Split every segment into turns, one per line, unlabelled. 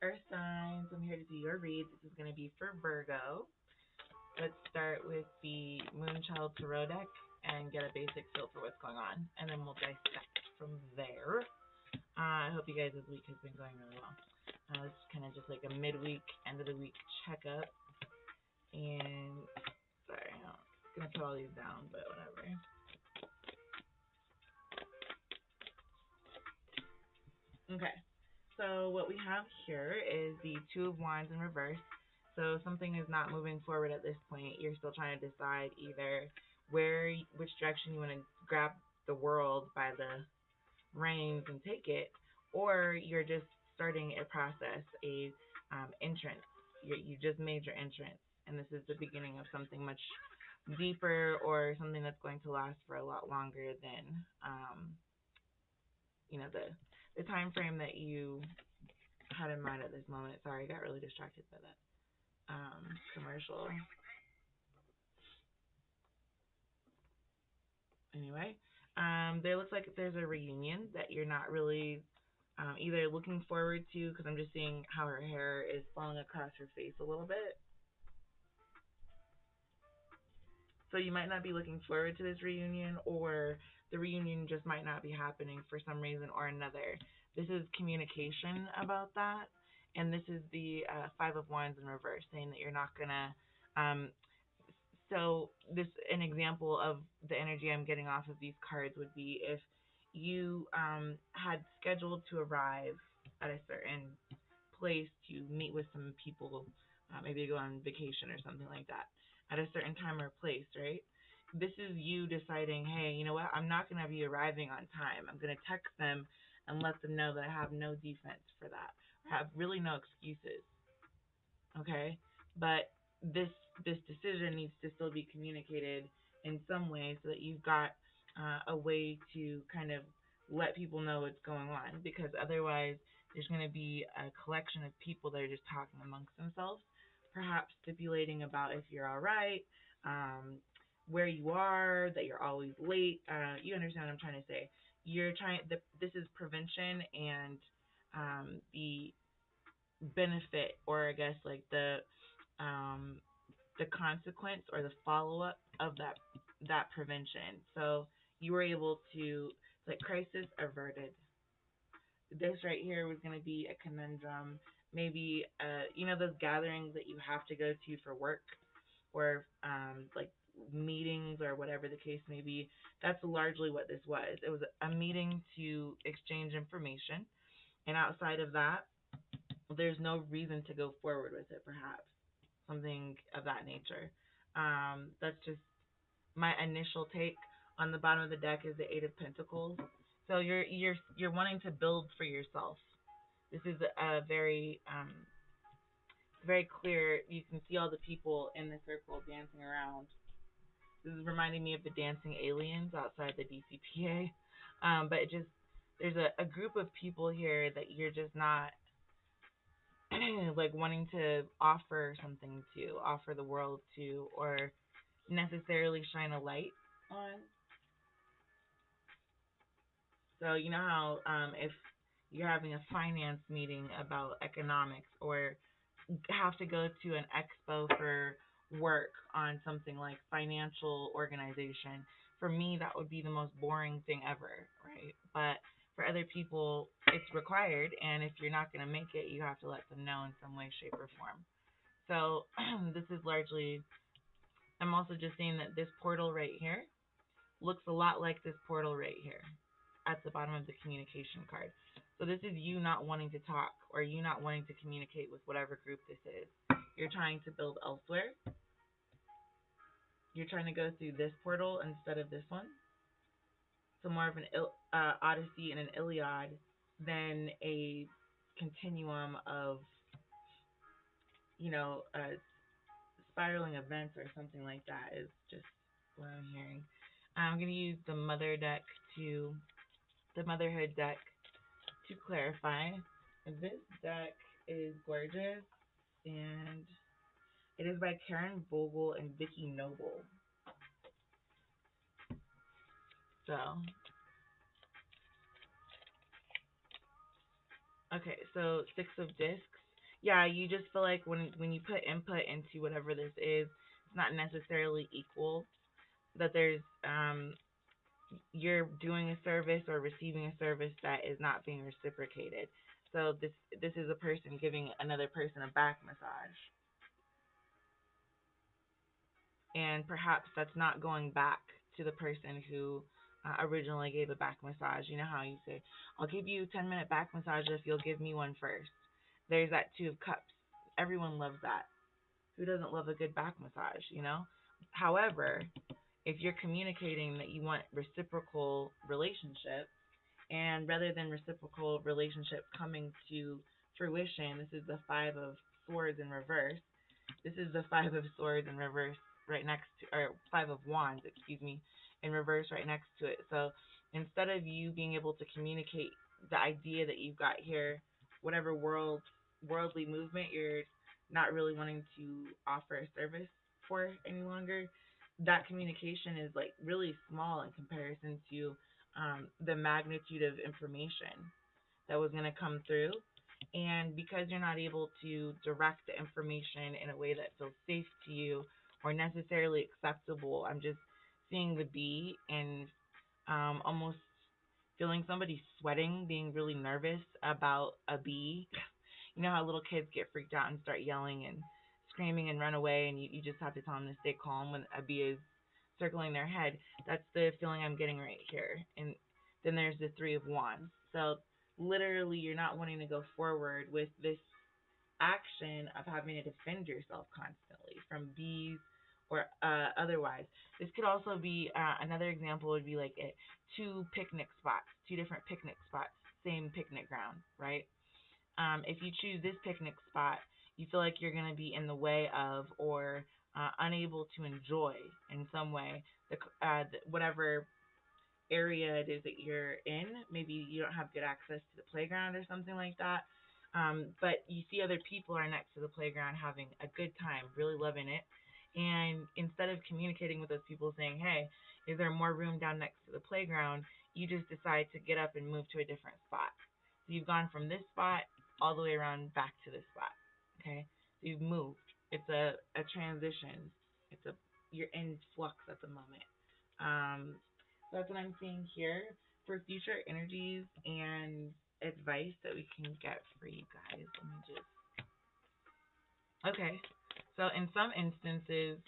Earth signs, I'm here to do your read. This is going to be for Virgo. Let's start with the Moonchild Tarot deck and get a basic feel for what's going on, and then we'll dissect from there. I hope you guys' week has been going really well. This is kind of just like a midweek, end of the week checkup. And sorry, I'm gonna put all these down, but whatever. Okay, so what we have here is the Two of Wands in reverse. So something is not moving forward at this point. You're still trying to decide either which direction you want to grab the world by the reins and take it, or you're just starting a process, a entrance. You just made your entrance, and this is the beginning of something much deeper, or something that's going to last for a lot longer than the time frame that you had in mind at this moment. Sorry, I got really distracted by that commercial. Anyway, there looks like there's a reunion that you're not really either looking forward to, because I'm just seeing how her hair is falling across her face a little bit. So you might not be looking forward to this reunion, or the reunion just might not be happening for some reason or another. This is communication about that, and this is the Five of Wands in reverse, saying that you're not gonna. So this an example of the energy I'm getting off of these cards would be if you had scheduled to arrive at a certain place to meet with some people, maybe go on vacation or something like that, at a certain time or place, right? This is you deciding, hey, you know what? I'm not going to be arriving on time. I'm going to text them and let them know that I have no defense for that. I have really no excuses. Okay, but this decision needs to still be communicated in some way, so that you've got a way to kind of let people know what's going on, because otherwise there's going to be a collection of people that are just talking amongst themselves, perhaps stipulating about if you're all right, where you are, that you're always late. You understand what I'm trying to say. This is prevention, and the benefit, or I guess like the consequence or the follow up of that prevention. So you were able to, like, crisis averted. This right here was going to be a conundrum. Maybe those gatherings that you have to go to for work, or like meetings or whatever the case may be. That's largely what this was. It was a meeting to exchange information, and outside of that, there's no reason to go forward with it, perhaps something of that nature. That's just my initial take. On the bottom of the deck is the Eight of Pentacles. So you're wanting to build for yourself. This is a very clear. You can see all the people in the circle dancing around. This is reminding me of the dancing aliens outside the DCPA. But there's a group of people here that you're just not like wanting to offer something to, offer the world to, or necessarily shine a light on. So you know how if you're having a finance meeting about economics, or have to go to an expo for work on something like financial organization, for me that would be the most boring thing ever, right? But for other people it's required, and if you're not going to make it, you have to let them know in some way, shape, or form. So this is largely, I'm also just seeing that this portal right here looks a lot like this portal right here at the bottom of the communication card. So this is you not wanting to talk, or you not wanting to communicate with whatever group this is. You're trying to build elsewhere. You're trying to go through this portal instead of this one. So more of an Odyssey and an Iliad than a continuum of, spiraling events or something like that, is just what I'm hearing. I'm going to use the motherhood deck to clarify. This deck is gorgeous, and it is by Karen Vogel and Vicky Noble. So, okay, so Six of Discs. Yeah, you just feel like when you put input into whatever this is, it's not necessarily equal. That there's you're doing a service or receiving a service that is not being reciprocated. So this is a person giving another person a back massage, and perhaps that's not going back to the person who originally gave a back massage. You know how you say, "I'll give you a 10-minute back massage if you'll give me one first." There's that two of cups. Everyone loves that. Who doesn't love a good back massage, you know? However, if you're communicating that you want reciprocal relationship, and rather than reciprocal relationship coming to fruition, this is the Five of Swords in reverse. This is the Five of Swords in reverse right next to, or Five of Wands, excuse me, in reverse right next to it. So instead of you being able to communicate the idea that you've got here, whatever worldly movement you're not really wanting to offer a service for any longer, that communication is like really small in comparison to the magnitude of information that was going to come through. And because you're not able to direct the information in a way that feels safe to you or necessarily acceptable, I'm just seeing the bee and almost feeling somebody sweating, being really nervous about a bee. You know how little kids get freaked out and start yelling and screaming and run away, and you just have to tell them to stay calm when a bee is circling their head. That's the feeling I'm getting right here. And then there's the Three of Wands. So literally, you're not wanting to go forward with this action of having to defend yourself constantly from bees or otherwise. This could also be another example would be like two picnic spots, two different picnic spots, same picnic ground, right? If you choose this picnic spot, you feel like you're going to be in the way of or unable to enjoy in some way whatever area it is that you're in. Maybe you don't have good access to the playground or something like that. But you see other people are next to the playground having a good time, really loving it. And instead of communicating with those people saying, hey, is there more room down next to the playground? You just decide to get up and move to a different spot. So you've gone from this spot all the way around back to this spot. Okay? So you've moved. It's a transition. It's a you're in flux at the moment. So that's what I'm seeing here for future energies and advice that we can get for you guys. Let me just okay. So in some instances,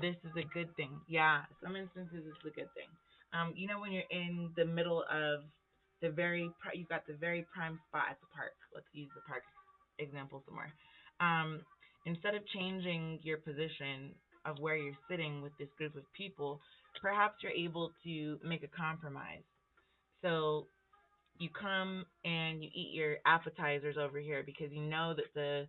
this is a good thing. Yeah, some instances it's a good thing. You know when you're in the middle of you've got the very prime spot at the park. Let's use the park example somewhere. Um, Instead of changing your position of where you're sitting with this group of people, perhaps you're able to make a compromise. So you come and you eat your appetizers over here because you know that the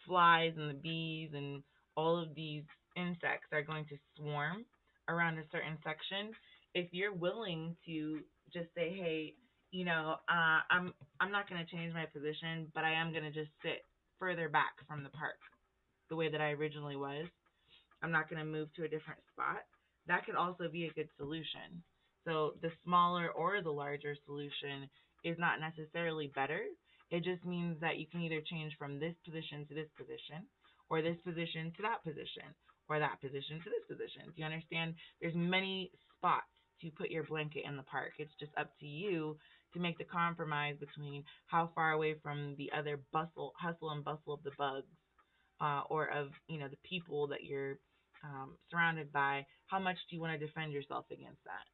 flies and the bees and all of these insects are going to swarm around a certain section. If you're willing to just say, hey, I'm not going to change my position, but I am going to just sit further back from the park the way that I originally was. I'm not going to move to a different spot. That could also be a good solution. So the smaller or the larger solution is not necessarily better. It just means that you can either change from this position to this position, or this position to that position, or that position to this position. Do you understand? There's many spots to put your blanket in the park. It's just up to you to make the compromise between how far away from the other hustle and bustle of the bugs or of the people that you're surrounded by. How much do you want to defend yourself against that?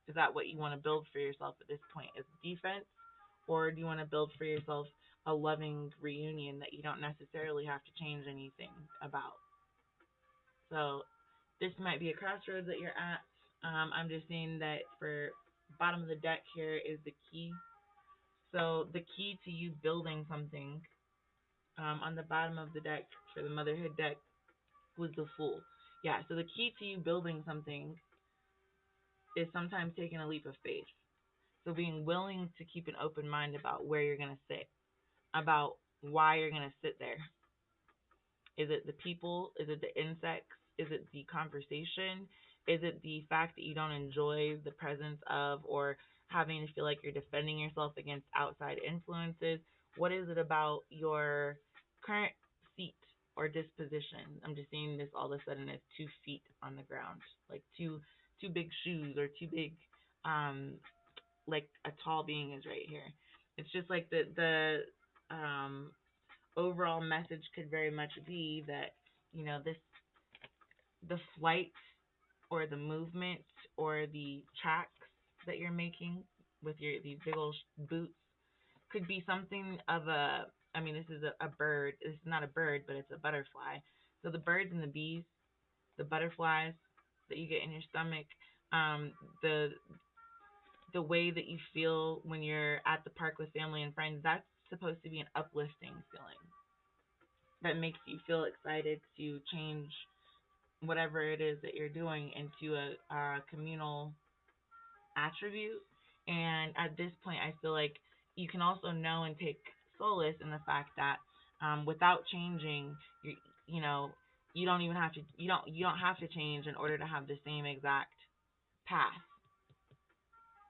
Is that what you want to build for yourself at this point? Is defense, or do you want to build for yourself a loving reunion that you don't necessarily have to change anything about? So this might be a crossroads that you're at. I'm just saying that for bottom of the deck here is the key. So the key to you building something on the bottom of the deck for the motherhood deck was the Fool. Yeah, so the key to you building something is sometimes taking a leap of faith. So being willing to keep an open mind about where you're going to sit, about why you're going to sit there. Is it the people? Is it the insects? Is it the conversation? Is it the fact that you don't enjoy the presence of or having to feel like you're defending yourself against outside influences? What is it about your current seat or disposition. I'm just seeing this all of a sudden as 2 feet on the ground, like two big shoes or two big, um, like a tall being is right here. It's just like the overall message could very much be that this the flight or the movement or the tracks that you're making with your these big old boots could be something of a. I mean, this is a bird. It's not a bird, but it's a butterfly. So the birds and the bees, the butterflies that you get in your stomach, um, the the way that you feel when you're at the park with family and friends, that's supposed to be an uplifting feeling that makes you feel excited to change whatever it is that you're doing into a communal attribute. And at this point, I feel like you can also know and take solace in the fact that without changing, you know you don't even have to you don't have to change in order to have the same exact path.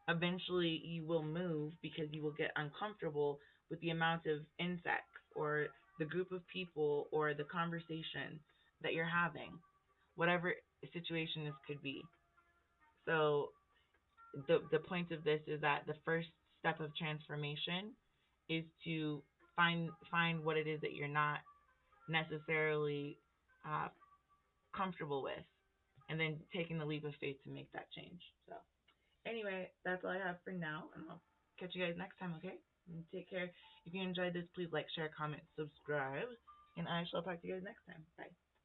Eventually, you will move because you will get uncomfortable with the amount of insects or the group of people or the conversation that you're having, whatever situation this could be. So the point of this is that the first step of transformation is to find what it is that you're not necessarily uh, comfortable with, and then taking the leap of faith to make that change. So anyway, that's all I have for now, and I'll catch you guys next time. Okay, and take care. If you enjoyed this, please like, share, comment, subscribe, and I shall talk to you guys next time. Bye.